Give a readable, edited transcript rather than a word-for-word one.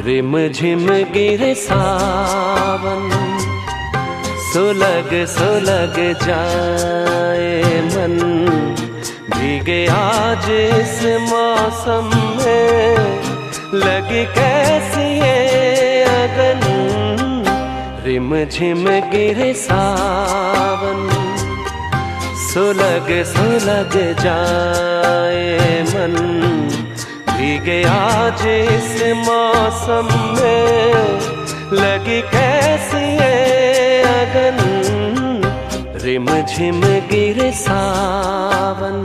Rim झिम गिरे सावन, सुलग सुलग जाए मन। भीगे आज इस मौसम में, लगी कैसी ये अगन। रिम झिम गिरे सावन, सुलग सुलग जाए मन। भीगे आज इस मौसम में, लगी कैसी ये अगन। रिम झिम गिरे सावन।